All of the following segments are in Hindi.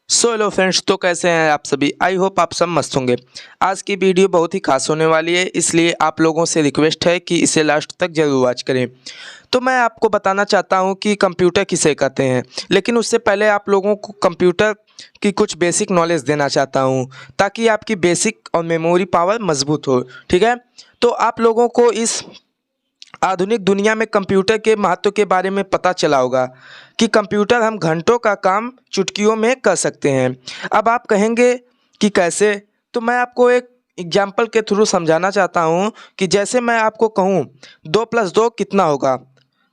सो हेलो फ्रेंड्स, तो कैसे हैं आप सभी। आई होप आप सब मस्त होंगे। आज की वीडियो बहुत ही खास होने वाली है, इसलिए आप लोगों से रिक्वेस्ट है कि इसे लास्ट तक जरूर वॉच करें। तो मैं आपको बताना चाहता हूं कि कंप्यूटर किसे कहते हैं, लेकिन उससे पहले आप लोगों को कंप्यूटर की कुछ बेसिक नॉलेज देना चाहता हूं, ताकि आपकी बेसिक और मेमोरी पावर मजबूत हो। ठीक है, तो आप लोगों को इस आधुनिक दुनिया में कंप्यूटर के महत्व के बारे में पता चला होगा कि कंप्यूटर हम घंटों का काम चुटकियों में कर सकते हैं। अब आप कहेंगे कि कैसे, तो मैं आपको एक एग्जाम्पल के थ्रू समझाना चाहता हूँ कि जैसे मैं आपको कहूँ 2+2 कितना होगा,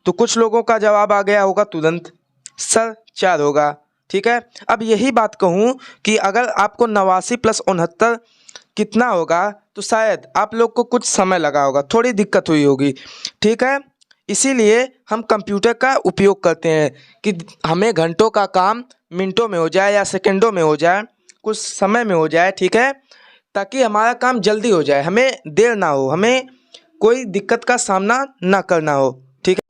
तो कुछ लोगों का जवाब आ गया होगा तुरंत, सर 4 होगा। ठीक है, अब यही बात कहूँ कि अगर आपको 89+69 कितना होगा, तो शायद आप लोग को कुछ समय लगा होगा, थोड़ी दिक्कत हुई होगी। ठीक है, इसीलिए हम कंप्यूटर का उपयोग करते हैं कि हमें घंटों का काम मिनटों में हो जाए या सेकंडों में हो जाए, कुछ समय में हो जाए। ठीक है, ताकि हमारा काम जल्दी हो जाए, हमें देर ना हो, हमें कोई दिक्कत का सामना ना करना हो। ठीक है,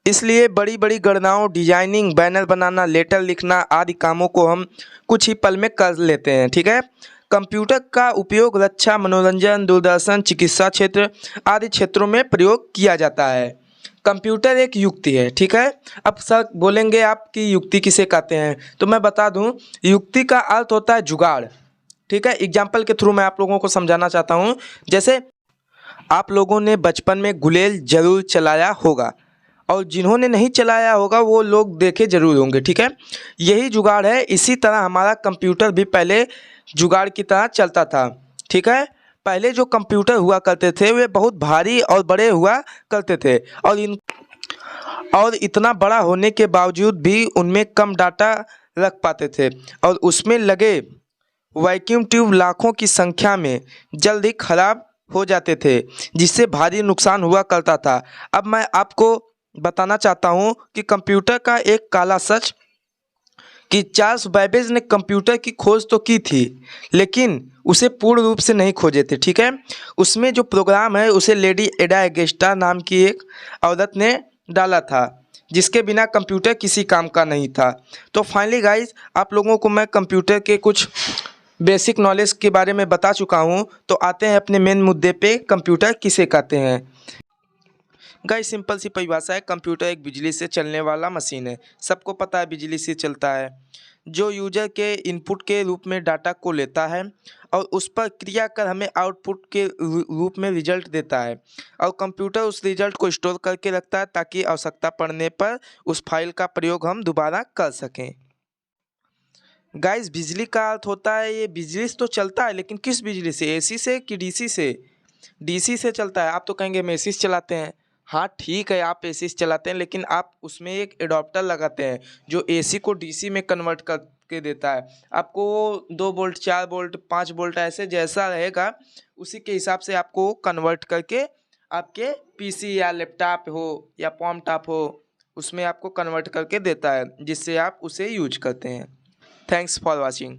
इसलिए बड़ी बड़ी गणनाओं, डिजाइनिंग, बैनर बनाना, लेटर लिखना आदि कामों को हम कुछ ही पल में कर लेते हैं। ठीक है, कंप्यूटर का उपयोग रक्षा, मनोरंजन, दूरदर्शन, चिकित्सा क्षेत्र आदि क्षेत्रों में प्रयोग किया जाता है। कंप्यूटर एक युक्ति है। ठीक है, अब सर बोलेंगे आप कि युक्ति किसे कहते हैं, तो मैं बता दूं, युक्ति का अर्थ होता है जुगाड़। ठीक है, एग्जाम्पल के थ्रू मैं आप लोगों को समझाना चाहता हूं। जैसे आप लोगों ने बचपन में गुलेल जरूर चलाया होगा, और जिन्होंने नहीं चलाया होगा वो लोग देखे जरूर होंगे। ठीक है, यही जुगाड़ है। इसी तरह हमारा कंप्यूटर भी पहले जुगाड़ की तरह चलता था। ठीक है, पहले जो कंप्यूटर हुआ करते थे वे बहुत भारी और बड़े हुआ करते थे, और इतना बड़ा होने के बावजूद भी उनमें कम डाटा रख पाते थे, और उसमें लगे वैक्यूम ट्यूब लाखों की संख्या में जल्द ही खराब हो जाते थे, जिससे भारी नुकसान हुआ करता था। अब मैं आपको बताना चाहता हूं कि कंप्यूटर का एक काला सच, कि चार्ल्स बैबेज ने कंप्यूटर की खोज तो की थी, लेकिन उसे पूर्ण रूप से नहीं खोजे थे। ठीक है, उसमें जो प्रोग्राम है उसे लेडी एडा एगेस्टा नाम की एक औरत ने डाला था, जिसके बिना कंप्यूटर किसी काम का नहीं था। तो फाइनली गाइज, आप लोगों को मैं कंप्यूटर के कुछ बेसिक नॉलेज के बारे में बता चुका हूँ। तो आते हैं अपने मेन मुद्दे पे, कंप्यूटर किसे कहते हैं। गाइस, सिंपल सी परिभाषा है, कंप्यूटर एक बिजली से चलने वाला मशीन है। सबको पता है बिजली से चलता है, जो यूजर के इनपुट के रूप में डाटा को लेता है और उस पर क्रिया कर हमें आउटपुट के रूप में रिजल्ट देता है, और कंप्यूटर उस रिजल्ट को स्टोर करके रखता है ताकि आवश्यकता पड़ने पर उस फाइल का प्रयोग हम दोबारा कर सकें। गाइस, बिजली का अर्थ होता है, ये बिजली से तो चलता है, लेकिन किस बिजली से, एसी से कि डीसी से। डीसी से चलता है। आप तो कहेंगे हम एसी से चलाते हैं। हाँ ठीक है, आप एसी से चलाते हैं, लेकिन आप उसमें एक एडाप्टर लगाते हैं जो एसी को डीसी में कन्वर्ट करके देता है। आपको 2 वोल्ट, 4 वोल्ट, 5 वोल्ट, ऐसे जैसा रहेगा उसी के हिसाब से आपको कन्वर्ट करके आपके पीसी या लैपटॉप हो या पॉम टॉप हो, उसमें आपको कन्वर्ट करके देता है, जिससे आप उसे यूज करते हैं। Thanks for watching.